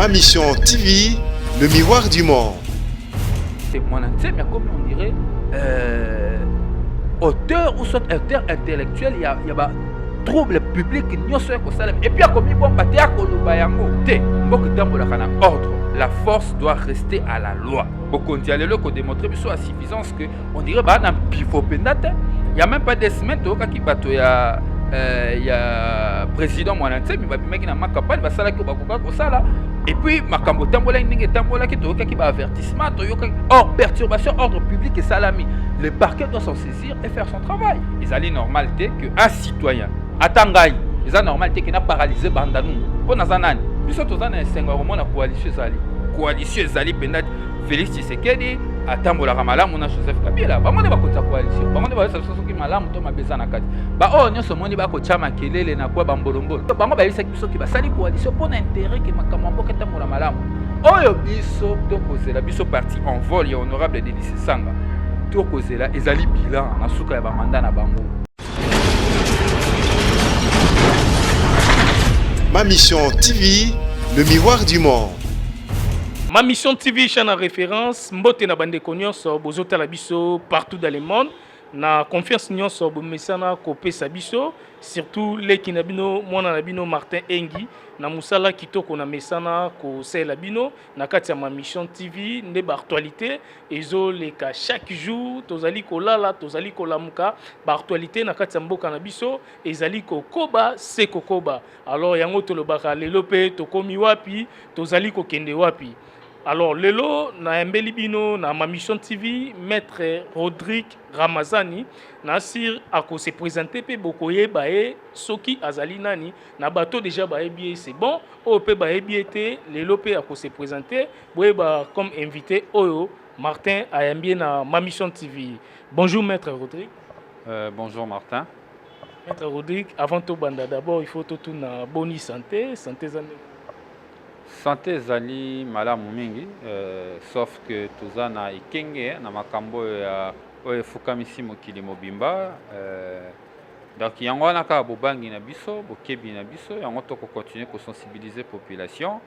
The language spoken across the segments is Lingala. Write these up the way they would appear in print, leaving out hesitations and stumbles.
Ma Mission TV, le miroir du monde. C'est mon entier, mais comme on dirait, auteur ou soit auteur intellectuel, il y a trouble public, et puis comme il y a ordre. La force doit rester à la loi. Beaucoup de gens ont démontré à suffisance que on dirait bah il y a même pas des semaines qui bateau il y a président Mwananse mais mec na ma campagne va sala ko bakoka ko sala et puis makambo tambola ndenge tambola ki toyoka ki ba avertissement toyoka hors perturbation ordre public et salami le parquet doit s'en saisir et faire son travail. Ils allaient normalité que un citoyen atangai ils a normalité qui n'a paralysé bandanu pour nazanani biso tozana esenga au na coalition ezali penda Félix Tshisekedi atambola malamu na Joseph Kabila bamone bakota coalition bamone ba soki malamu to mabeza na kati ba o nyoso moni bako chama kelele na kwa bambolombolo bango ba yisa biso ki basali coalition pour intérêt que makambo mboka tambola malamu oyo biso to kozela biso parti en vol ya honorable Denis Sanga to kozela ezali bilan na suka ya ba mandat na bango. Ma Mission TV, le miroir du monde. Ma Mission TV, chaîne en référence, mbote na bande nyonso bozota la biso partout dans le monde. Na confiance nyonso bomesana kopé sabiso, surtout les kinabino mwana nabino Martin Engi na musala kitoko na mesana ko sela bino na kati ya Ma Mission TV nde ba actualité ezo leka chaque jour tozali kolala tozali kolamuka ba actualité na kati ya mboka na biso ezali kokoba se kokoba. Alors yango tolobaka lelo pe tokomi wapi tozali kokende wapi. Alors, lelo na embeli bino na Ma Mission TV, maître Rodrigue Ramazani, Nasir ako se présenter pe bokoye bae soki azali nani na bateau déjà bae bien c'est bon, o pe bae bien té lelo pe ako se présenter, boye ba comme invité oyo Martin ayambie na Ma Mission TV. Bonjour maître Rodrigue. Bonjour Martin. Maître Rodrigue, avant tout banda d'abord il faut tout na bonne santé, santé zane. Santé zali malamu mingi sauf que tozana ikenge na makambo ya oyo fukamisi mokili mobimba donc yango wana ka bobangi na biso bokebi na biso yango to ko continuer ko sensibiliser population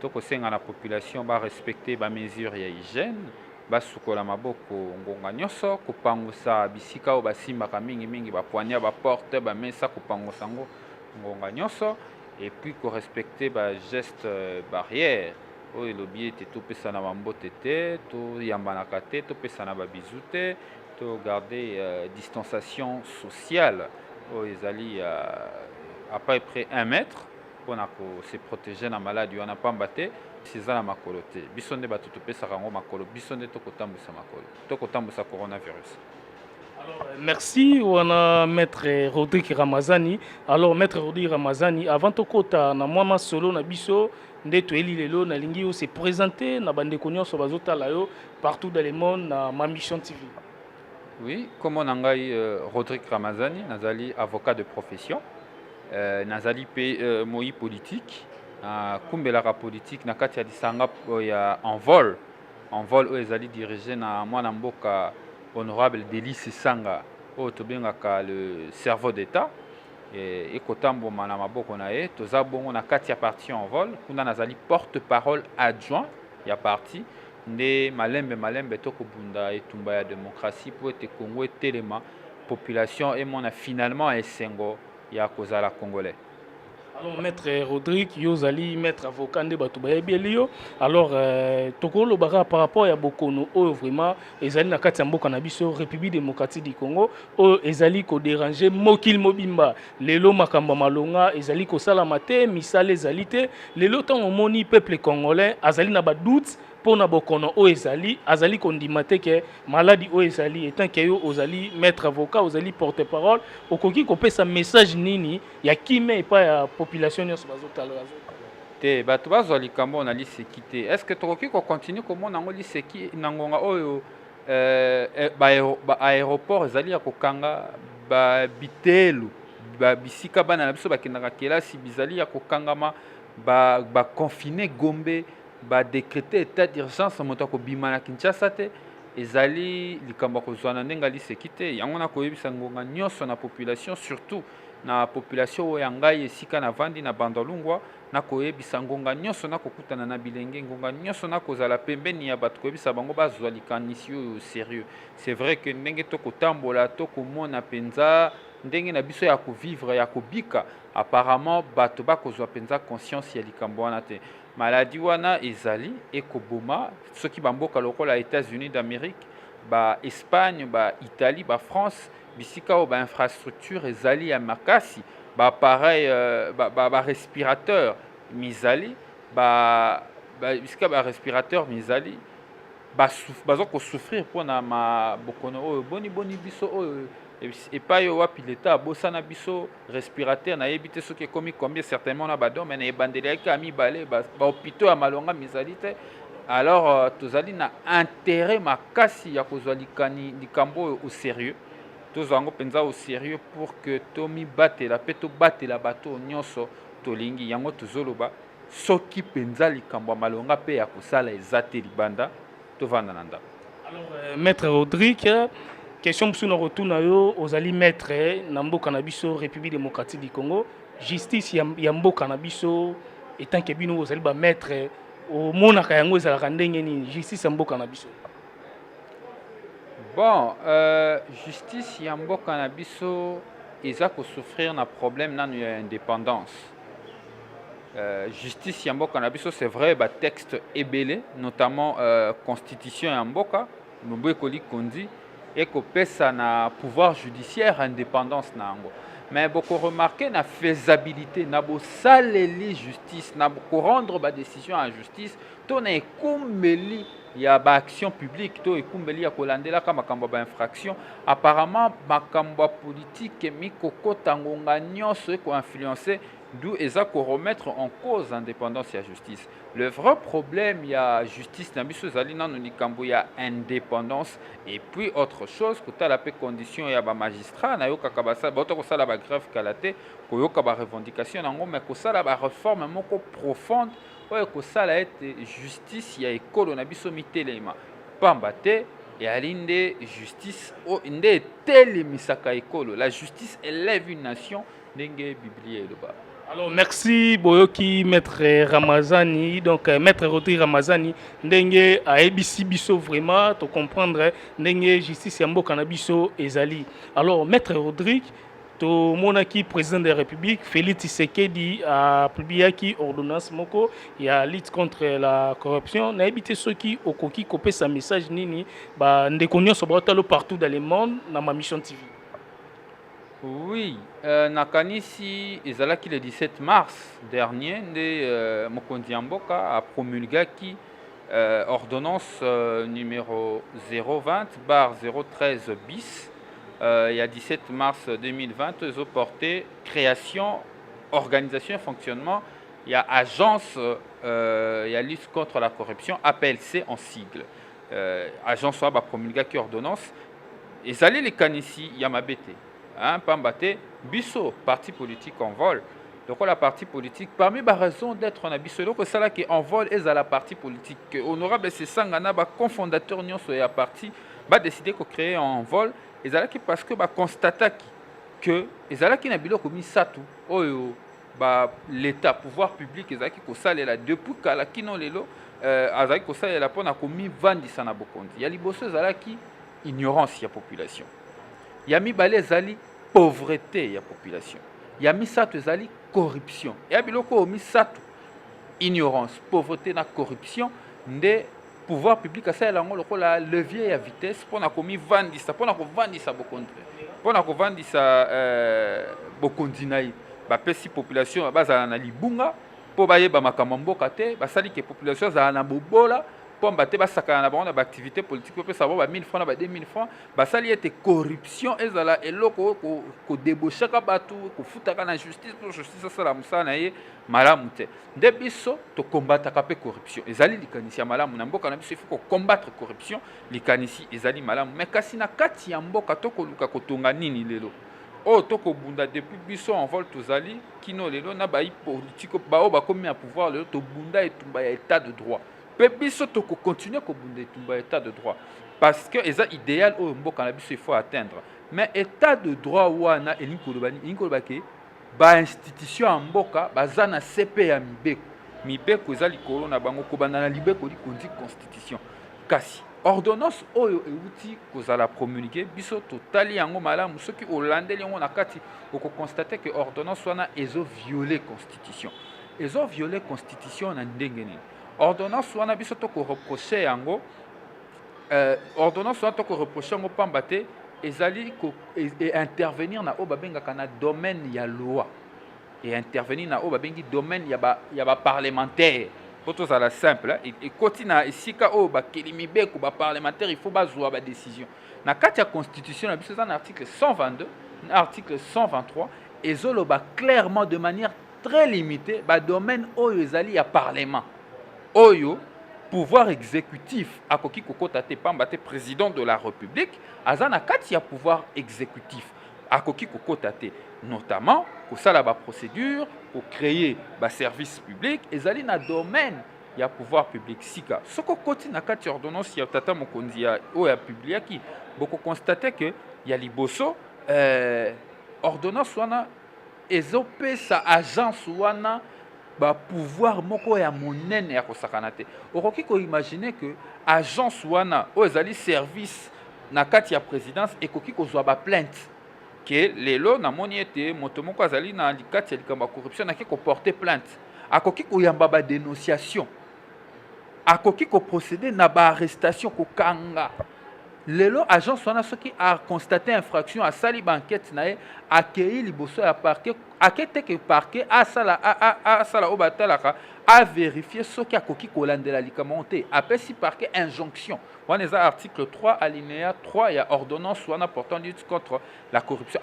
to ko senga na population ba respecter ba mesures ya hygiène ba sukola maboko ngonga nyonso ko pangusa bisika o basimbaka mingi mingi ba poignard ba porte ba mesa ko pangusa ngonga nyonso et puis qu'on respecte les gestes barrières. Oh, le biais était tout pesa na mambote te, tout yambanaka te, tout pesa na babizute, tout garder distanciation sociale. Oh, ils allaient à peu près 1 mètre pour se protéger na maladie. On n'a pas embatté. C'est ça la makolote. Bisonde ba tout pesa rango makolo. Bisonde to kotambusa makolo. To kotambusa coronavirus. Alors, merci, on a maître Rodrigue Ramazani. Alors, maître Rodrigue Ramazani, avant tout kota na mwana solo na biso, ndeto eli lelo na lingi se présenter na bande konyo so bazota layo partout dans le monde na Ma Mission TV. Oui, comme on a Rodrigue Ramazani, nazali avocat de profession, nazali moi politique, kumbelaka politique na kati ya disanga ya en vol où ezali dirigé na mwana mboka honorable Denis Sanga au tobengaka le cerveau d'État et kotambo mana maboko na ye toza bongo na kati ya parti en vol kuna nazali porte-parole adjoint ya parti nde malembe toko bunda etumba ya démocratie pour ete Congo etelema population et mona finalement esengo ya kozala congolais. Alors, maître Rodrigue, Yozali, maître avocat de Batoubaye Bielio. Alors, Tokolo Bara par rapport à Bokono, vraiment, Ezali na kati mboka na biso République démocratique du Congo, Ezali ko déranger Mokil Mobimba, lelo makamba malonga, Ezali ko salamate, misale ezalite, lelo tant moni peuple congolais, azali na ba doute pour na bokono o ezali, azali kondimate ke maladie o ezali, étant que yo ozali maître avocat, ozali porte-parole, okoki ko pesa message nini ya kime pa ya population nyonso bazotala te bato bazali kambo na liseki te. Est-ce que tokoki ko continue komona ngo liseki na ngonga oyo ba aéroport ezali ya kokanga ba bitelu ba bisika bana na biso bakendaka kelasi bizali ya kokangama ba confiner Gombe ba décréter état d'urgence moto ko bima na Kinshasa te ezali likambo ko zwana ndenga liseki te yango na koyebisa ngonga nyonso na population surtout na population oyo ya ngai esika na vandi na bandolungwa nakoyebisa ngonga nyonso nakokutana na bilenge ngonga nyonso nakozala pembeni ya bato koyebisa bango bazwa likanisi oyo sérieux. C'est vrai que ndenge tokotambola tokomona mpenza ndenge na biso ya kovivre ya kobika apparemment bato bakozwa mpenza conscience ya likambo wana te. Maladi wana ezali ekoboma soki bamboka lokola États-Unis d'Amérique, ba Espagne, ba Italie, ba France, bisika oyo ba infrastructure ezali ya makasi, ba appareil ba respirateur mizali, bisika ba respirateur mizali baza kosouffrir mpona mabokono oyo boni biso oyo epai oyo wapi leta abosana biso respirateur nayebi te soki ekomi combien certainement na badome na ebandeli yaki ya mibale bahôpitaux ya malonga mizali te. Alors tozali na intérêt makasi ya kozwa likambo oyo au sérieux, tozwa yango mpenza au sérieux pour que tomibatela mpe tobatela bato nyonso tolingi yango tozoloba soki mpenza likambo ya malonga mpe ya kosala eza te libanda tovanda na ndako. Alors maître Rodrigue, question mosusu na rotuna yo ozali maître na mboka na biso République démocratique du Congo, justice ya mboka na biso etant ke bino ozali ba maître omonaka yango ezalaka ndenge nini justice ya mboka na biso? Bon, justice ya mboka na biso eza kosouffrir na problème nanu ya indépendance. Justice ya mboka na biso c'est vrai ba texte ebele notamment constitution ya mboka mbo ekoli kondi ekopesa na pouvoir judiciaire indépendance na yango. Mais beaucoup remarqué na faisabilité na bosaleli justice na boko rendre ba décision en justice to na ekumbeli ya ba action publique to ekumbeli ya kolandela ka makambo ba infraction apparemment makambo politique mikokota ngonga nyonso eko influencer d'où eza ko remettre en cause l'indépendance de la justice. Le vrai problème, il y a justice, il y a indépendance et puis autre chose, que tu as la condition, il y a des magistrats, il y a des grève kalate, il y a des revendications, mais il y a des réformes profondes, il y a des justice, il y a des écoles, il y a des mitelema, pambate, et à l'inde justice, la justice élève une nation, dengue biblié le bas. Alors merci Boyoki maître Ramazani, donc maître Rodrigue Ramazani ndenge a ABC biso vraiment to comprendre ndenge justice ya mboka na biso ezali. Alors maître Rodrigue to monaki président de la République Félix Tshisekedi a publié qui ordonnance moko ya lutte contre la corruption na ebité soki okoki kopesa message nini ba ndeko nyonso batalo partout dans le monde na ma mission TV. Oui, nakanisi ezalaki le 17 mars dernier nde mokonzi ya mboka a promulgaki ordonnance numéro 020/013 bis il y a 17 mars 2020 ont porté création, organisation et fonctionnement il y a agence il y a lutte contre la corruption APLC en sigle agence a promulgaki ordonnance ezali le kanisi ya mabete. Hein, Pambate, biso, parti politique en vol. Donc la partie politique, parmi les raisons d'être en abisso, donc c'est là qui en vol est à la partie politique. Honorable c'est Sangana, cofondateur Nyon sur la partie, va décider de créer en vol. Et c'est là qui parce que constate que et c'est là qui n'a bilo commis ça tout. L'État, pouvoir public, et c'est là qui constate là depuis qu'à la kino lelo, azaki constate là pour na commis vandi sana bokondi. Il y a les bosses là qui ignorance la population. Il y a mis zali pauvreté ya population. Il y a mis ça zali corruption. Il y a biloko mis ça ignorance, pauvreté na corruption nde pouvoir public ça la lokola levier ya vitesse pour na komi vandisa pour na ko vandisa bokondi. Pour na ko vandisa bokondi nai ba pesi population bazala na libunga po baye ba makamamboka te basali ke population za na bobola. Pomba te basaka na bango na activité politique peut savoir ba 1000 francs na ba 2000 francs basali était corruption ezala eloko ko débaucher ka batu ko futaka na justice pour justice ça la musana ye malamu te nde biso to combattre ka pe corruption ezali likanisi ya malamu na mboka na biso il faut ko combattre corruption likanisi ezali malamu mais kasi na kati ya mboka to ko luka ko tonga nini lelo o to ko bunda depuis biso en vol tozali kino lelo na ba politique ba o ba komi à pouvoir lelo to bunda etumba ya état de droit. Biso to continuer ko bunda tumba état de droit parce que eza idéal au mboka na biso il faut atteindre mais état de droit wana elinko lobani inko lobake ba institution ya mboka baza na CP ya mibeko eza likolo na bango kobanda na libeko likondi constitution kasi ordonnance oyo euti kozala promulguer biso totali yango malamu soki olandeli yango na kati okokonstate ke ordonnance wana violer constitution violer constitution na ndenge nini ordonnance wana biso tokoreproche yango ordonnance wana tokoreproche yango pamba te ezali intervenir na oyo babengaka na domaine ya loi et intervenir na oyo babengi domaine ya baparlementaire po tozala simple ekoti na esika oyo bakeli mibeko baparlementaire il faut bazwa badécision na kati ya constitution na biso eza na article 122 na article 123 ezoloba clairement de manière très limitée badomaine oyo ezali ya parlement oyo pouvoir exécutif akoki kokota te pamba te président de la république aza na kati ya pouvoir exécutif akoki kokota te notamment kosala procédure pour créer service public ezali na domaine ya pouvoir public sika soko koti na kati ordonnance ya tata mokonzi ya oyo ya publiaki boko constater que ya liboso ordonnance wana ezopesa agence wana pouvoir moko ya monene ya kosakana te okoki ko imaginer que agence wana oyo ezali service na kati ya présidence ekoki kozwa plainte que lelo namoni ete moto moko azali na likati ya likambo ya corruption naki koporter plainte akoki koyamba badénonciation akoki koprocéder na baarrestation kokanga lelo agence wana soki aconstaté infraction asali banquête na ye akei liboso ya parquet akete ke parquet asala oyo batalaka avérifier soki akoki kolandela likambo te apesi parquet injonction wana eza article 3 alinéa 3 ya ordonnance wana portant lutte contre la corruption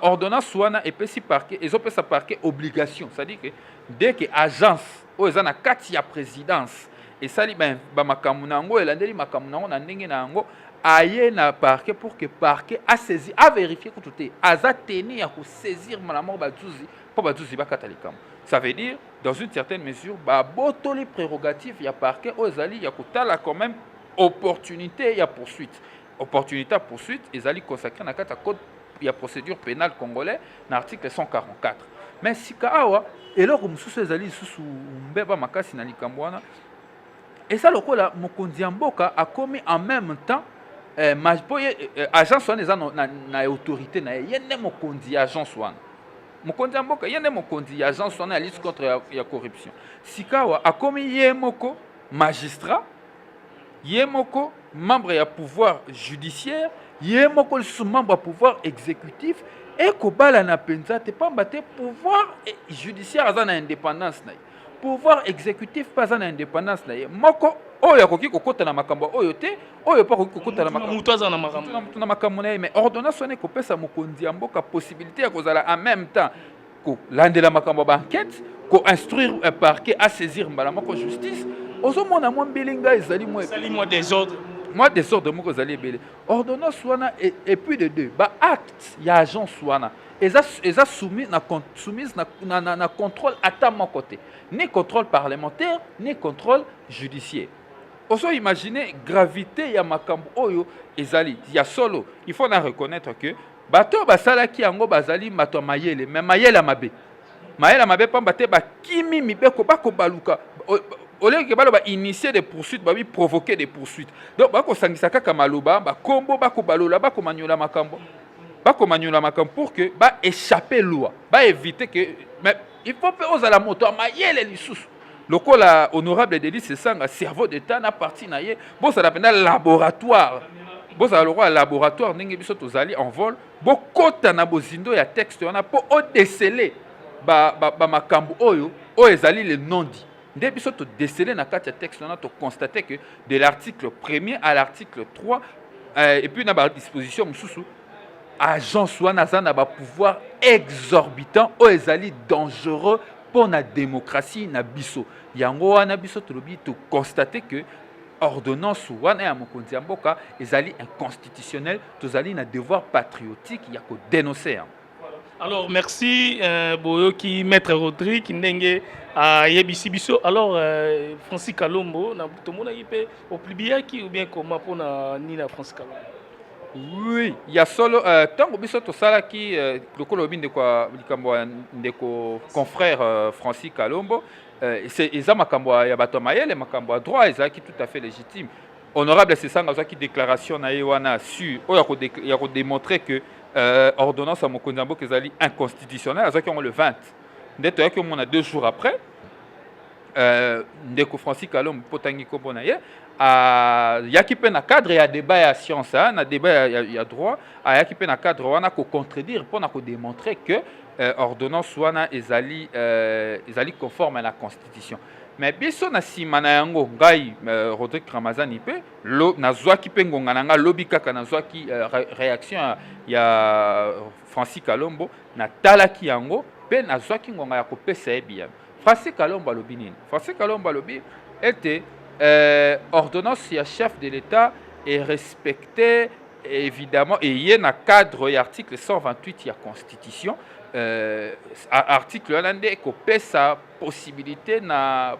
ordonnance wana epesi parquet ezopesa parquet obligation c'est-à-dire que dès que agence oyo eza na kati ya présidence esali bamakambo na yango elandeli makambo na yango na ndenge na yango aye na parquet pour que parquet asaisir avérifier kutu te aza tenu ya kosaisir malamu bazuzi mpo bazuzi bakata likambo ça veut dire dans une certaine mesure babotoli prérogative ya parquet oyo ezali ya kotala quand même opportunité ya poursuite opportunité ya poursuite ezali consacré na kati ya code ya procédure pénale congolais na article 144 mais sika awa eloko mosusu ezali lisusu mbeba makasi na likambo wana eza lokola mokonzi ya mboka akomi en même temps agence wana eza na autorité na ye ye nde mokonzi ya agence wana mokonzi ya mboka ye nde mokonzi ya agence wana ya lutte contre ya corruption sika awa akomi ye moko magistrat ye moko membre ya pouvoir judiciaire ye moko lisusu membre ya pouvoir exécutif ekobala na mpenza te pamba te pouvoir judiciaire aza na indépendance na ye pouvoir exécutif mpe aza na indépendance na ye moko oyo akoki kokota na makambo oyo te oyo mpe akoki kokota na mutu aza na makambo mutu na makambo na ye mais ordonnance wana ekopesa mokonzi ya mboka possibilité ya kozala en même temps kolandela makambo ya baenquête koinstruire parquet asaisir mbala moko justice ozomona mwa mbilinga ezali mwa désordre moi désordre moko ezali ebele ordonnance wana et puis de deux baacte ya agence wana eza soumise na contrôle ata moko te ni contrôle parlementaire ni contrôle judiciaire oso imaginer gravité ya makambo oyo ezali ya solo il faut na reconnaître que bato basalaki yango bazali mato mayele mais mayele mabe pamba te bakimi mibeko bakobaluka au lieu que baloba initier des poursuites babi provoquer des poursuites donc bakosangisa kaka maloba bakombo bakobalola bakomanyola makambo pour que échapper loi éviter que mais il faut pas oser la moto mayele lisusu lokola honorable Delis Sesanga cerveau d'état na parti na ye bo ça l'appelle laboratoire bo ça le laboratoire ndenge biso tozali en vol bo kota na bozindo ya texte wana po o déceler ba makambo oyo ezali le non dit nde biso to déceler na kati ya texte wana to constater que de l'article 1er à l'article 3 et puis na ba disposition mususu agence wana za na ba pouvoir exorbitant o ezali dangereux pour la démocratie na biso yango wana biso tolobi to constater que ordonnance wana ya mokonzi ya mboka ezali inconstitutionnel tozali na devoir patriotique ya ko dénoncer. Alors merci Boyoki maître Rodrigue ndenge yebisi biso alors Francis Kalombo na tomona yipe oplibiaki ou bien comment pona ni na Francis Kalombo Oui, il y a solo tant que biso to sala qui le colobi de quoi likambo de ko confrère Francis Kalombo c'est eza makambo ya bato mayele makambo à droit eza qui tout à fait légitime. Honorable c'est ça qui déclaration na wana su o ya ko démontrer que ordonnance à mokonzi mboka ezali inconstitutionnelle azaki on le 20. Ndeto yaki on a 2 jours après ndeko Francis Kalombo potangi kombo na ye yaki pe na cadre ya débat ya science na débat ya droit yaki pe na cadre wana ko contredire pour na ko démontrer que ordonnance wana ezali conforme à la constitution. Mais biso na sima na yango ngai Rodrigue Ramazani pe nazwaki pe ngonga na nga lobi kaka nazwaki réaction ya Francis Kalombo na talaki yango pe nazwaki ngonga ya kopesa bien. Francis Kalombo alobi nini? Francis Kalombo alobi était ordonnance ya chef de l'État est respectée évidemment et il y a un cadre et article 128 de la Constitution article hollandais qui peut sa possibilité na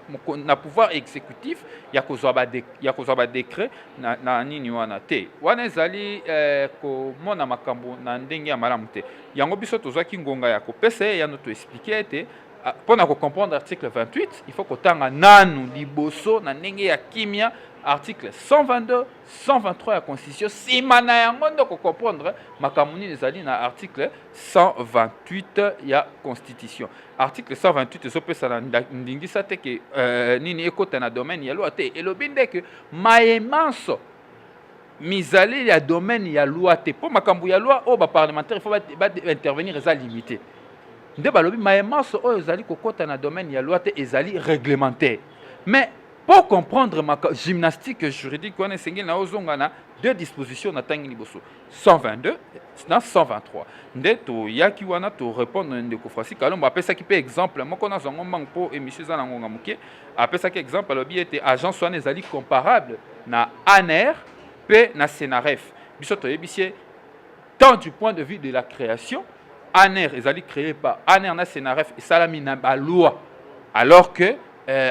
pouvoir exécutif ya kozwa décret na nini wana te wana ezali ko mona makambo na ndenge ya malamu te yango biso tozwaki ngonga ya kopesa ya no to expliquer te. Pour comprendre l'article 28, il faut que tanga nanu liboso na ndenge ya kimia article 122, 123 de la Constitution. Si mana yango ndoko comprendre makamuni ezali na article 128 ya Constitution. Article 128 ezopesa na ndingisa te ke nini ekota na domaine ya loi te. Elobinde ke maemanso mizali ya domaine ya loi te. Pour makambu ya loi o ba parlementaire il faut intervenir eza limité. Nde balobi maemanso oyo ezali kokota na domaine ya loi te ezali réglementaire. Mais pour comprendre ma gymnastique juridique on est na ozonga na 2 dispositions na tangi liboso 122 na 123. Nde to yaki wana to répondre ndeko Francis Kalombo apesa ki pe exemple moko na zongo mbang po émission za ngonga muke apesa ki exemple alobi ete agence wana ezali comparable na ANER pe na SENAREF. Biso to yebisie tant du point de vue de la création ANER ezali créé par ANER na SENAREF et salami na ba loi alors que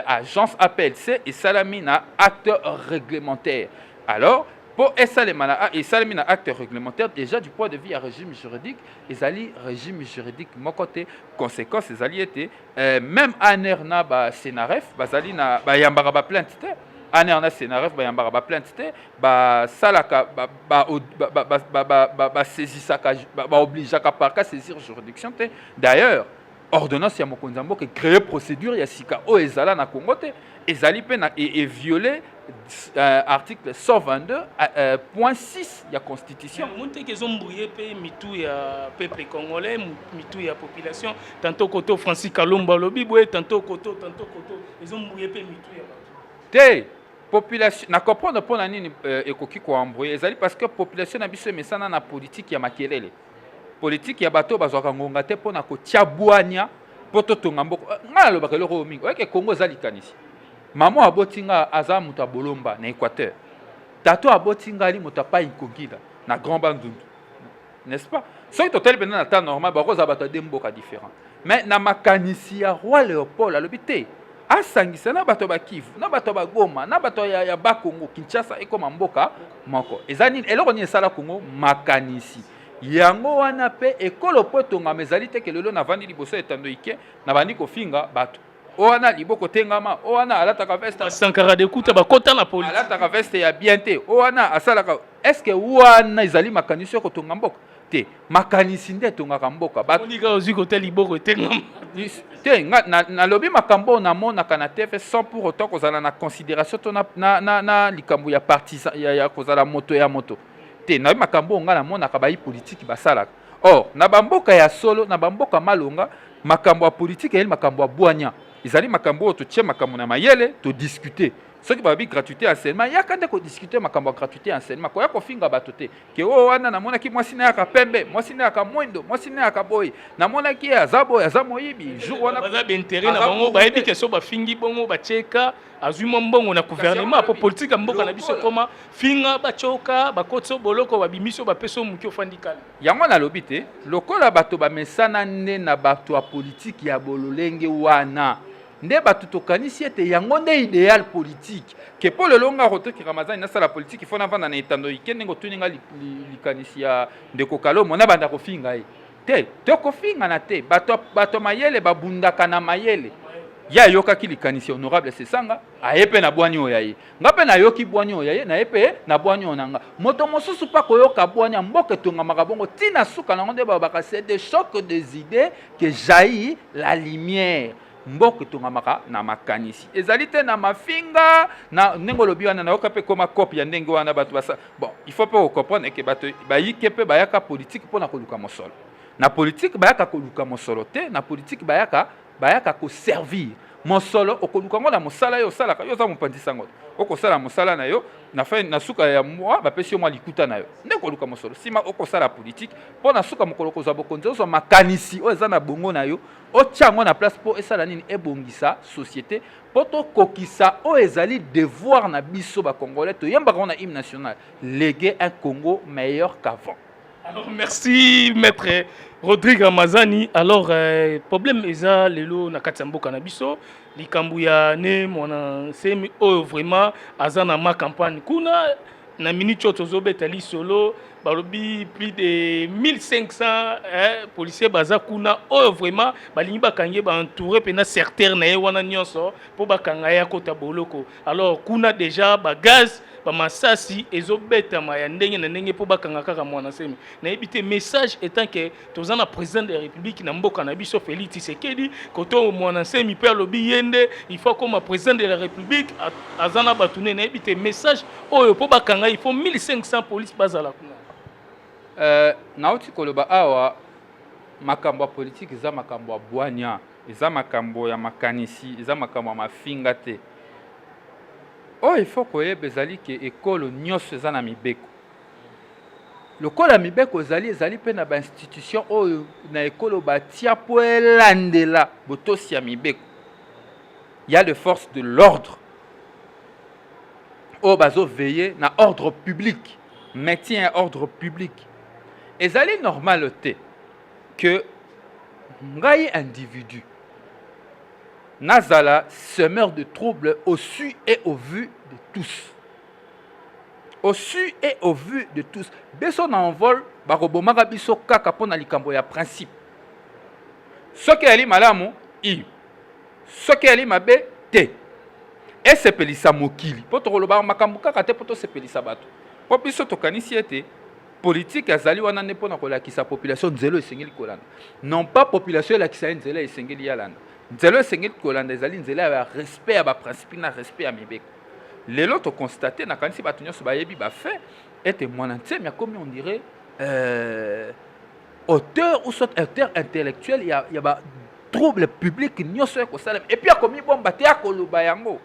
agence APLC et salami na acte réglementaire. Alors pour salami na acte réglementaire déjà du point de vue à régime juridique ezali régime juridique mon côté conséquence ezali été même ANER na ba SENAREF bazali na ba yambara ba plainte te ANER na SENAREF ba yambara ba plainte te ba salaka ba saisissaka ba obligeaka par cas saisir juridiction te. D'ailleurs ordonnance ya mokonzi mboka créer procédure ya sika o ezala na Congo te ezali pe na et violer article 122.6 ya constitution. Monte que zombouye pe mitou ya peuple congolais mitou ya population tantôt koto Francis Kalombo lobi boye tantôt koto zombouye pe mitou ya te population na comprendre pour na nini ekoki ko embrouiller ezali parce que population na biso mesana na politique ya makelele politique ya bato bazwaka ngonga te pona ko tiabwania poto tonga mboko ngala lobaka loko mingi oyeke Congo zali kanisi mamo abotinga aza muta bolomba na Équateur tato abotinga ali muta pa inkogila na Grand Bandundu n'est-ce pas soki totali pena na temps normal bakoza bato de mboka différent mais na makanisi ya roi Léopold alobi te asangisa na bato ba Kivu na bato ba Goma na bato ya Bakongo Kinshasa ekoma mboka moko ezani eloko ni esala Congo makanisi yango wana pe ekolo po tonga mezali te ke lelo na vandi liboso etando ike na bandi kofinga bato owana liboko tengama owana alataka veste Sankara de kuta bakota na politique alataka veste ya bien te owana asalaka est-ce que wana ezali makanisi ko tonga mboka te makanisi nde tongaka mboka bato onika oziko te liboko tengama te na lobi makambo na mona kana te fait sans pour autant kozala na considération to na likambo ya partisan ya kozala moto ya moto te na makambo nga na mona ka bayi politique basalaka. Or na bamboka ya solo na bamboka malonga makambo ya politique ya makambo ya bwanya ezali makambo to tie makambo na mayele to discuter soki babi gratuité enseignement yaka nde ko discuter makambo ya gratuité enseignement ko ya ko finga bato te ke o wana na mona ki mwasi na yaka pembe mwasi na yaka mwindo mwasi na yaka boy na mona ki azabo ya zamoyibi jour wana baza bentérêt na bango ba yebi ke so ba fingi bongo ba cheka azui mbongo na gouvernement po politique ya mboka na biso koma finga ba choka ba kotso boloko ba bimiso ba peso muki ofandikala yango na lobi te lokola bato ba mesana nde na bato ya politique ya bololenge wana nde bato tokanisi ete yango nde idéal politique ke po lelo nga rotoki ramazani nasala politique ifo navanda na etando ike ndenge otuninga likanisi ya ndeko Kalomo na banda kofinga ye te tokofinga na te bato mayele babundaka na mayele ya yokaki likanisi honorable Sesanga aye pe na bwani oyo ye nga pe nayoki bwani oyo ye na ye pe na bwani oyo nanga moto mosusu pa koyoka bwani ya mboka etongamaka bongo tina suka nango nde babaka c'est des chocs des idées que jaillit la lumière mboka etongamaka na makanisi ezali te na mafinga na ndenge olobi wana nayoka pe koma kopi ya ndenge wana bato basa bon il faut pe comprendre que bato bayike pe bayaka politique mpona koluka mosolo na politique bayaka koluka mosolo te na politique bayaka ko servir mosolo okoluka ngo na mosala yo salaka yo za mopandisa ngo okosala mosala na yo na fin na suka ya moi bapesi yo mwa likuta na yo nde koluka mosolo sima okosala politique po na suka mokolo kozwa bokonzi ozo makanisi o eza na bongo na yo otiango na place po esala nini ebongisa société po tokokisa o ezali devoir na biso bakongolais toyembaka ngo na hymne national léguer un Congo meilleur qu'avant. Alors, merci, maître Rodrigue Ramazani. Alors, problème est ça, lelo na Katsambo Kanabiso, likambu ya ne mona semi o vraiment azana ma campagne kuna na minute chotozo betali solo balobi plus de 1500 policiers baza kuna o vraiment balingi bakange ba entouré pena certains na wana nyonso po bakanga ya kota boloko. Alors, kuna déjà ba gaz masasi ezobetama ya ndenge na ndenge po bakanga kaka mwana semi na ebite message étant que tozana président de la République na mboka na biso Félix Tshisekedi koto mwana semi pe lobi yende il faut comme président de la République azana batune na ebite message oyo po bakanga il faut 1500 police bazala kuna nauti koloba awa makambo ya politique eza makambo ya bwanya eza makambo ya makanisi eza makambo ya mafinga te. Oh, il faut que bezali ke école nyonso eza na mibeko. Lokola ya mibeko ezali pe na ba institution oyo na école batia po elandela botosi ya mibeko. Il y a de forces de l'ordre. Oh, bazo veiller na ordre public, maintien ordre public. Ezali normal te que ngai individu Nazala, semeur de troubles au su et au vu de tous. Au su et au vu de tous. Beso na envol, barobomaka biso kaka pona likambo ya principe. Soki ali malamu, i. Soki ali mabe, te. E sepelisa mokili. Poto koloba makambo kaka te poto sepelisa bato. Po biso tokanisi ete politique azali wana ne pona kolakisa population nzelo esengeli kolanda. Non pas population elakisa nzelo esengeli yalanda. Nzelo esengeli kolanda ezali nzela ya respect ya ba principe na respect ya mibeko. Lelo to constater na kanisi bato nyonso bayebi ba fait ete mwana ntemi comme on dirait auteur ou soit auteur intellectuel ya ba trouble public nyonso ya kosala et puis akomi bomba te akoloba yango.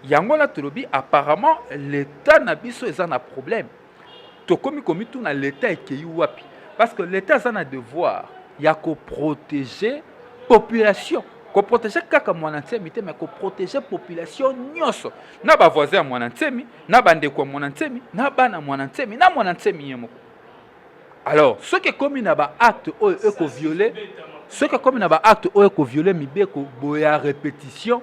Yango la tolobi apparemment l'état na biso eza na problème. To komi tout na l'état ekei wapi parce que l'état a un devoir ya ko protéger population ko protéger kaka mwana ntemi te mais ko protéger population nyonso na ba voisin ya mwana ntemi na bandeko ya mwana ntemi na bana mwana ntemi na mwana ntemi yemoko. Alors ce que comme na ba acte oyo eko violer ce que comme na ba acte oyo eko violer mibeko boya répétition.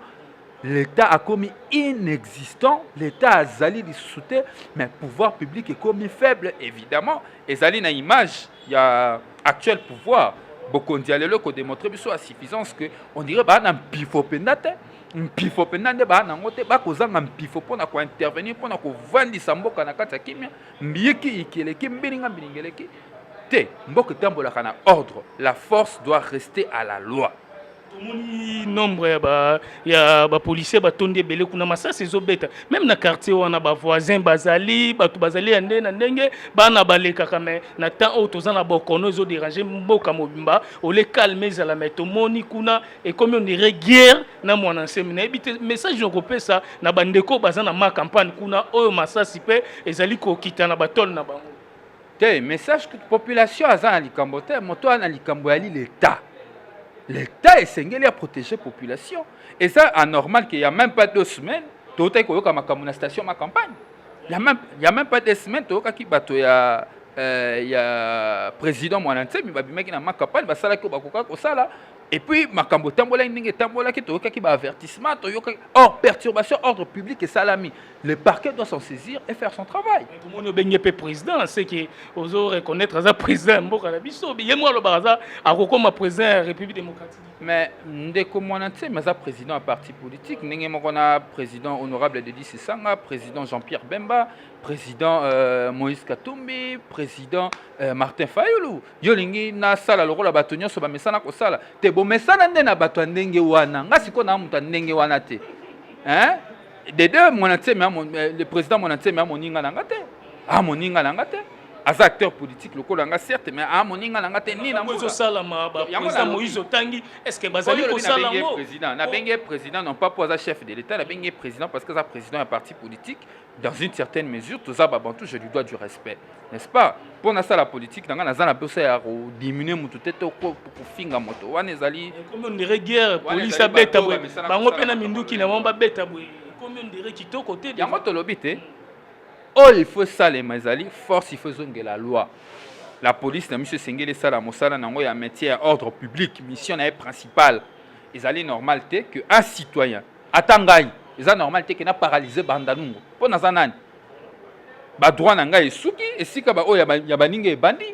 L'État a commis inexistant, l'État a zali di soute, mais le pouvoir public est commis faible, évidemment. Et zali na image, il y a actuel pouvoir. Beaucoup de dialogues ont démontré à suffisance que on dirait bah un pifo pendate, un pifo pendate bah na ngote bah kozanga un pifo pour na ko intervenir pour na ko vandi samboka na kata kimia, mbiki ikeleki mbilinga mbilingeleki. Te mboka tambola kana ordre, la force doit rester à la loi. Moni nombre ya ba policiers batonde belé kuna masasi ezobeta même na quartier wana ba voisin bazali batu bazali ande na ndenge bana baleka kame na temps auto zana bokono ezo déranger mboka mobimba ole calmer za la metomoni kuna et comme on dirait guerre na mwana nsemi ebite message ko pesa na bandeko bazana ma campagne kuna oyo masasi pe ezali ko kitana batol na bango te message que population azana likambo te moto ana likambo yali l'état. L'État est singeli à protéger la population. Et ça, anormal qu'il n'y a même pas 2 semaines, tu as vu ma station, ma campagne. Il n'y a même pas 2 semaines, tu as vu qu'il y a président Mwanante, mais il y a ma campagne, il y a Et puis, makambo tambola ndenge tambola ki toyoka ki ba avertissement, toyoka or perturbation ordre public et salami. Le parquet doit s'en saisir et faire son travail. Tout le monde est président, c'est que vous reconnaître as président mboka na biso, bien moi le baraza a comme président de la République démocratique. Mais ndeko monante mais za président un parti politique, ndenge moko na président honorable Dedi Sesanga, président Jean-Pierre Bemba, président Moïse Katumbi, président Martin Fayulu. Yo lingi na sala lokola bato nyonso ba mesana ko sala. Te bo mesana nde na bato ndenge wana. Ngasi ko na muta ndenge wana te. Hein? Des deux monante mais le président monante mais moninga nanga te. Ah moninga nanga te. As acteur politique lokola nga certes mais ah moninga nanga te ni na mozo sala ma ba président Moïse Otangi est-ce que bazali ko sala ngo président na bengue président non pas pour un chef de l'état, la bengue président parce que ça président un parti politique dans une certaine mesure tout ça bantou je lui dois du respect, n'est-ce pas? Pour na ça la politique nanga na zana besoin ya diminuer mutu tete ko finga moto wana ezali comme on dirait guerre police abeta bwe bango pena minduki na mamba beta bwe comme on dirait kito côté de yango to lobité. Oh, il faut ça les mazali, force il faut zonger la loi. La police, monsieur Sengele Sala Mosala, nango ya métier ordre public, mission na principale. Ils allaient normalité que un citoyen, atangay, ils a normalité que na paralysé bandanungo. Pour nazanan. Ba droit nanga esuki, et si ka ba o ya baninge bandi,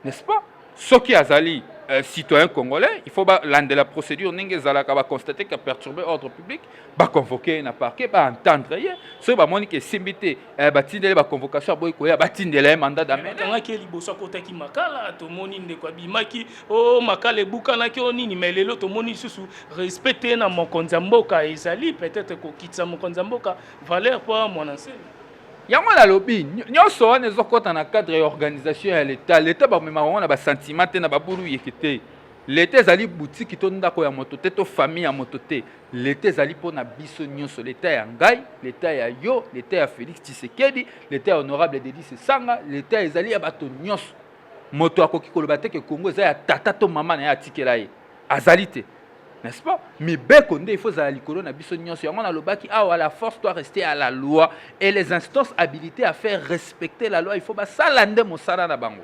n'est-ce pas? Ce qui azali citoyen congolais, il faut l'ande la procédure ninge zalaka ba constater qu'il a perturbé l'ordre public, ba convoquer na parquet, ba entendre ye. Ce ba moni que simbité ba tindele ba convocation boy ko ya ba tindele mandat d'amener. Kanga ke liboso kota ki makala to moni ndeko bimaki o makala bukana ki onini mais lelo to moni susu respecter na mokonza mboka ezali peut-être ko kitsa mokonza mboka valeur pour mon ancien. Yango la lobby, nyonso wana ezokota na cadre ya organisation ya l'état. L'état ba mema wana ba sentiment te na ba bulu yekete. L'état ezali boutique to ndako ya moto te to famille ya moto te. L'état ezali pona biso nyonso, l'état ya ngai, l'état ya yo, l'état ya Félix Tshisekedi, l'état honorable Dedi Sesanga, l'état ezali ya bato nyonso. Moto akoki koloba te ke Congo ezali ya tata to mama na ya tikela ye. Azali te. N'est-ce pas? Mais Bekonde, il faut aller à biso nyonso. Yango na lobaki ah la force doit rester à la loi et les instances habilitées à faire respecter la loi, il faut ba salande mosala na bango.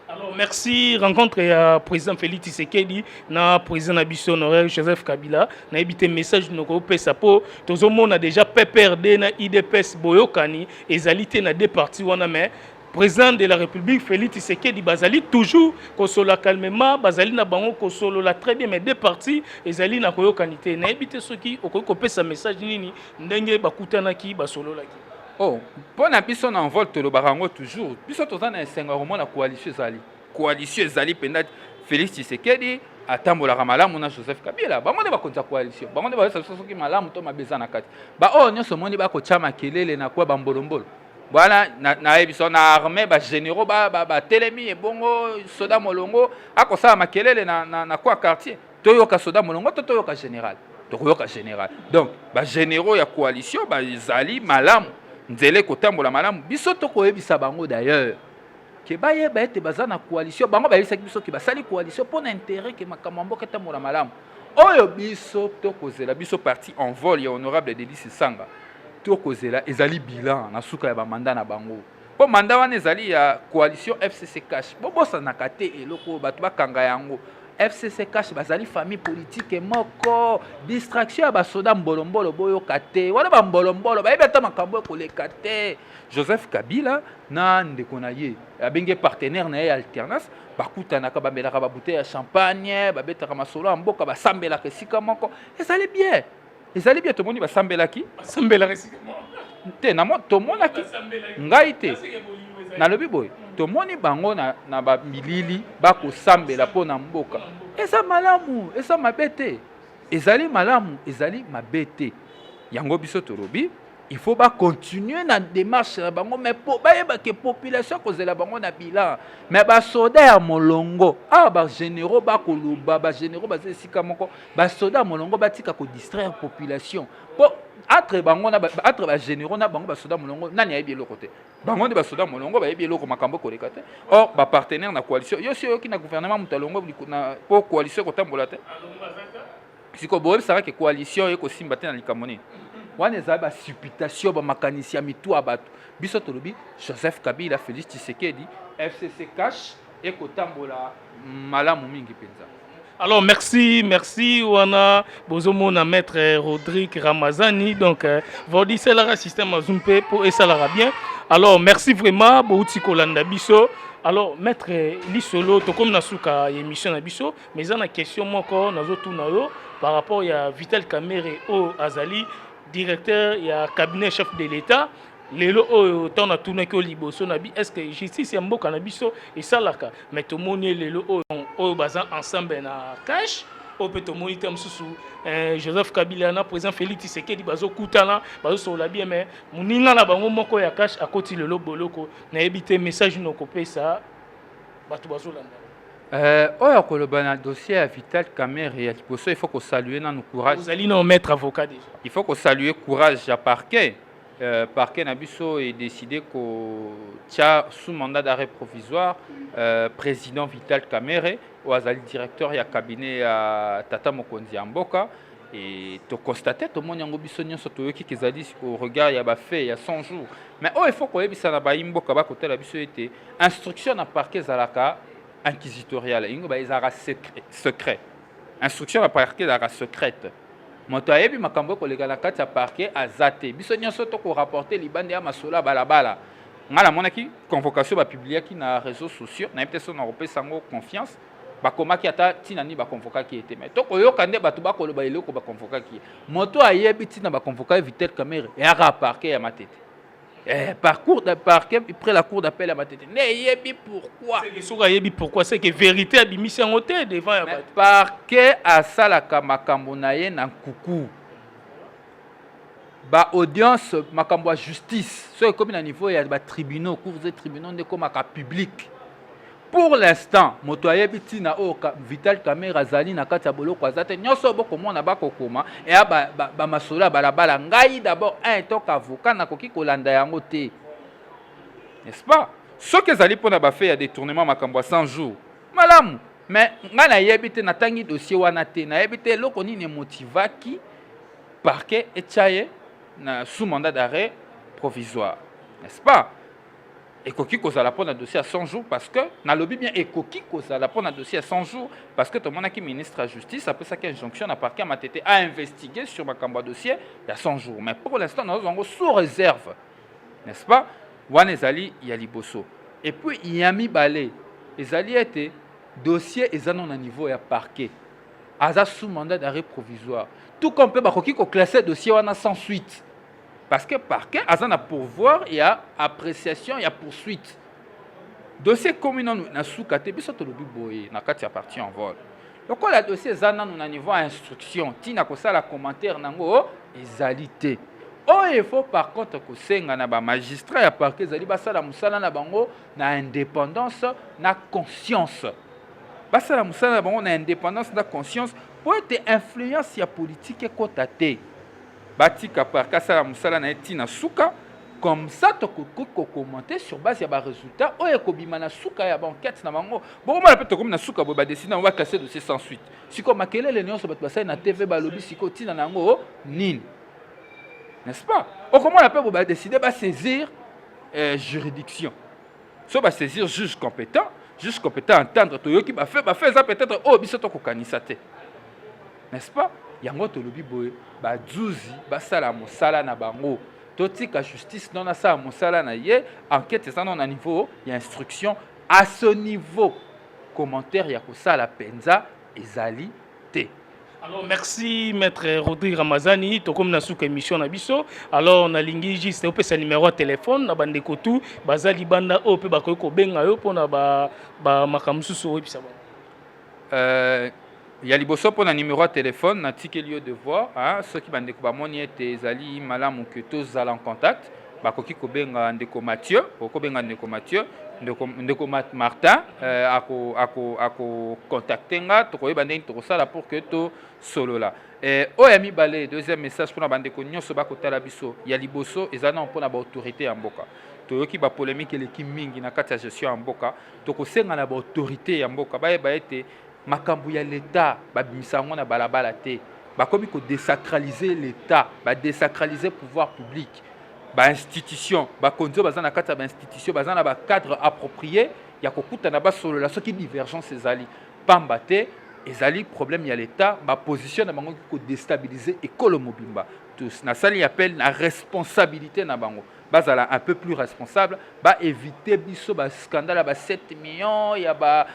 Alors merci, rencontre ya président Félix Tshisekedi na président Nabiso honoraire Joseph Kabila na ebité message noko pesa po tozomona déjà PPRD na IDPS boyokani ezalité na deux partis wana mais président de la République Félix Tshisekedi bazali toujours kosolo calmement bazali na bango kosolo la très bien mais deux partis ezali na koyokanité na ebité soki okoko pesa message nini ndenge bakutana ki basolo la ki. Oh, pour na biso na envol to lo barango toujours. Biso tozana esenga romo na coalition ezali. Coalition ezali penda Félix Tshisekedi atambola malamu na Joseph Kabila. Bango de bakonza coalition. Bango de ba soki malamu to mabeza na kati. Ba oh nyonso moni ba ko chama kelele na kwa bambolombolo. Voilà na ebiso na armée ba généraux ba telemi e bongo soda molongo akosala makelele na kwa quartier. Toyoka soda molongo to toyoka général. Toyoka général. Donc ba généraux ya coalition ba ezali malamu. Nzele kotambola malamu biso to koyebisa bango d'ailleurs ke baye ba ete baza na coalition bango ba yebisa biso ke basali coalition pour intérêt ke makambo mboka tambola malamu oyo biso to kozela biso parti en vol ya honorable Dedi Sesanga to kozela ezali bilan na suka ya ba mandat na bango po mandat wana ezali ya coalition FCC cash bo bosa na kate eloko bato bakanga yango FCC cash bazali famille politique moko distraction ya basoda mbolombolo boyo kate wana ba mbolombolo ba ebeta makambo ko le kate Joseph Kabila na ndeko na ye abenge partenaire na ye alternance bakutanaka bambelaka babouteille ya champagne babetaka masolo ya mboka basambelaka esika moko ezali bien tomoni basambelaki esika moko te na mo tomonaki ngai te nalobi boye tomoni bango na bamilili bakosambela mpo na mboka eza malamu eza mabe te ezali malamu ezali mabe te yango biso tolobi il faut continuer na démarche na bango mais po bayeba ke population kozela bango na bilan mais basoda ya molongo bagénéraux bakoloba bagénéraux baza esika moko basoda ya molongo batika kodistraire population po entre bango na entre bagénéraux na bango basoda molongo nani ayebi eloko te bango nde basoda molongo bayebi eloko makambo koleka te or bapartenaire na coalition yo si oyoki na gouvernement moto alongo po coalition kotambola te siko boyebisaka ke coalition ekosimba te na likambo nini wana ezali basupputation bamakanisi ya mitu ya bato biso tolobi Joseph Kabila Félix Tshisekedi FCC cash ekotambola malamu mingi mpenza. Alors merci wana bozomona maître Rodrigue Ramazani donc vodi c'est le système Azumpe pour et ça la bien. Alors merci vraiment bouti kolanda biso. Alors maître Lisolo to comme nasuka émission na biso mais ça na question moko nazo tuna yo par rapport à Vital Kamerhe au Azali directeur il y a cabinet chef de l'État. Lelo oyo tona tuna ko liboso na bi est-ce que justice ya mboka na biso et salaka mais to moni lelo oyo baza ensemble na cash o peut to moni tam susu Joseph Kabila na président Félix Tshisekedi bazo kutana bazo sola bien mais muninga na bango moko ya cash akoti lelo boloko na ebité message no kopesa batu bazo landa oyo koloba na dossier ya Vital Kamerhe ya liboso il faut que saluer na nous courage vous allez non mettre avocat déjà il faut que saluer courage à parquet parquet Nabiso est décidé qu'au sous mandat d'arrêt provisoire président Vital Kamerhe ou Azali directeur ya cabinet à Tata Mokonzi Mboka et to constater tout le monde yango biso nyonso to yoki kezali au regard ya ba fait il y a 100 jours mais il faut ko yebisa na ba Mboka ba côté la biso était instruction na parquet zalaka inquisitorial ingo ba ezara secret instruction na parquet zalaka secrète moto ayebi makambo kolega na kati ya parquet azate biso nyonso to ko rapporter libande ya masola balabala ngala monaki convocation ba publiaki na réseaux sociaux na peut-être son européen sango confiance ba komaki ata tinani ba convoquaki était mais to ko yoka nde bato ba koloba eloko ba convoquaki moto ayebi tina ba convoquer Vital Kamerhe et ara parquet ya matete parcours de parquet après la cour d'appel à matete ne yebi pourquoi c'est que soka yebi pourquoi c'est que vérité a bimisi en hôtel devant ya parquet a salaka makambo na ye na kuku ba audience makambo justice so comme na niveau ya ba tribunaux cours de tribunaux de comme ka public pour l'instant moto ayebi tina o Vital Kamerhe azali na kati ya boloko azate nyonso boko mona bakokoma et ba masola balabala ngai d'abord un tant qu'avocat na koki kolanda yango te n'est-ce pas ce que zali pona ba fait ya détournement makambo 100 jours malamu mais nga na yebi te na tangi dossier wana te na yebi te loko nini motivaki parquet echaye na sous mandat d'arrêt provisoire n'est-ce pas ekoki kozala pona dossier à 100 jours parce que na lobi bien ekoki kozala pona dossier à 100 jours parce que tout le monde qui ministre de la justice après ça qu'une injonction na parquet matete à investiguer sur makambo dossier il y a 100 jours mais pour l'instant nous avons sous réserve n'est-ce pas wana ezali ya liboso et puis il y a mis balé ezali été dossier ezano na niveau ya parquet aza sous mandat d'arrêt provisoire tout comme peut bakoki ko classer dossier wana sans suite. Parce que parquet, à un pourvoir, il y a appréciation, il y a poursuite. Dossier communal, na soukate, biso to lobi boye, na kati parti en vol. Donc la dossier zana nous na niveau instruction, tina ko sala commentaire nango ezalité. Oh il faut par contre que senga na ba magistrat ya parquet zali basala musala na bango na indépendance, na conscience. Basala musala na bango na indépendance, na conscience pour être influence ya politique et kotate. Batika par kasala musala na etina suka comme ça to ko commenter sur base ya ba résultat oyo ko bimana suka ya ba enquête na bango bon mala peut comme na suka bo ba dessiner on va casser dossier sans suite siko makele le nyonso bato basai na TV ba lobby siko tina nango nini n'est-ce pas o comment la peut bo ba décider ba saisir juridiction so ba saisir juge compétent entendre to yoki ba fait ça peut-être oh biso to ko kanisa te n'est-ce pas yango to lobi boye ba dzuzi ba sala mosala na bango totika justice non na sa mosala na ye enquête ça non à niveau il y a instruction à ce niveau commentaire ya ko sala penza ezali te. Alors merci maître Rodrigue Ramazani to comme na souka émission na biso alors on a lingi juste au pesa numéro de téléphone na bande kotu bazali banda o pe bakoy ko benga yo pona ba makamsusu o bisa il y a liboso pour un numéro de téléphone, na ticket lieu de voir, ceux qui bandeko ba moni ete ezali malamu que tous allent en contact, ba koki ko benga ndeko Mathieu, ko benga ndeko Mathieu, ndeko Martin, ako contacter nga to ko yeba ndeni to sala pour que to solo là. Oyami balé deuxième message pour na bandeko nyonso ba kotala biso, il y a liboso ezana pour na ba autorité en mboka. To yoki ba polémique eleki mingi na kati ya gestion en mboka, to ko senga na ba autorité en mboka ba yeba ete makambu ya l'État babimisa ngo na balabala te bakomi ko désacraliser l'État ba désacraliser pouvoir public ba institution ba konzo bazana kata ba institution bazana ba cadre approprié ya kokuta na ba solo la soki divergence ezali pamba te ezali problème ya l'état ba position na bango ko déstabiliser école mobimba tous na sali appel na responsabilité na bango bazala un peu plus responsable ba éviter biso ba scandale ba 7 millions ya ba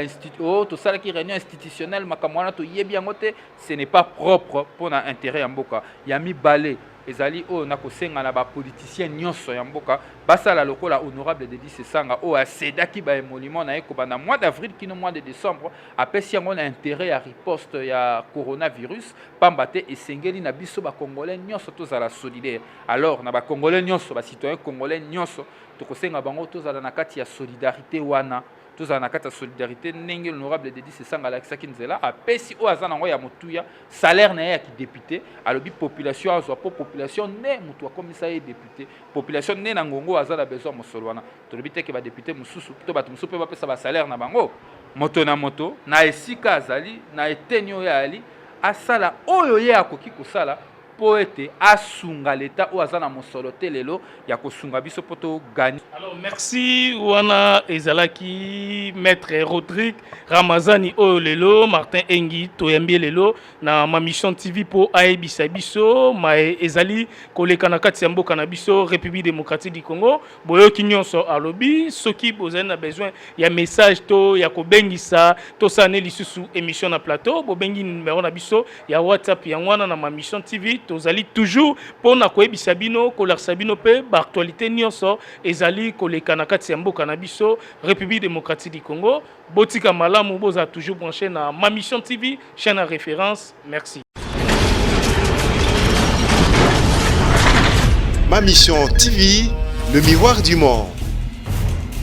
institut tout ça qui réunion institutionnelle makamwana to yebi yango te ce n'est pas propre pour na intérêt ya mboka ya mi balé ezali o na kosenga na ba politicien nyonso ya mboka basala lokola honorable de Dédis Sanga o asedaki ba émolument na eko bana mois d'avril kino mois de décembre apesi yango na intérêt ya riposte ya coronavirus pambate esengeli na biso ba congolais nyonso tozala solidaire alors na ba congolais nyonso ba citoyens congolais nyonso to kosenga bango tozala na kati ya solidarité wana tozala na kati ya solidarité ndenge l'honorable de Dédis Sanga alakisaki nzela apesi o aza nango ya motuya salaire na ye ya kidéputé alobi population azwa po population ne mutu akomisa ye député population ne na ngongo aza na besoin mosolo wana tolobi teke badéputé mosusu to bato mosusu mpe bapesa basalaire na bango moto na moto na esika azali na eteni oyo ali asala oyo ye akoki kosala po ete asunga l'état oyo aza na mosolo te lelo ya kosunga biso po togani. Alors merci wana ezalaki maître Rodrigue Ramazani oyo lelo Martin Engi toyambi lelo na ma mission TV po ayebisa biso ma ezali koleka na kati ya mboka na biso République démocratique du Congo boyoki nyonso alobi soki bozali na besoin ya message to ya kobengisa to sane lisusu émission na plateau bobengi numéro na biso ya WhatsApp ya wana na ma mission TV tozali toujours pona koyebisa bino kolarisa bino pe ba actualité nyonso ezali koleka na kati ya mboka na biso République démocratique du Congo botika malamu boza toujours branché na ma mission TV chaîne à référence. Merci. Ma mission TV, le miroir du monde.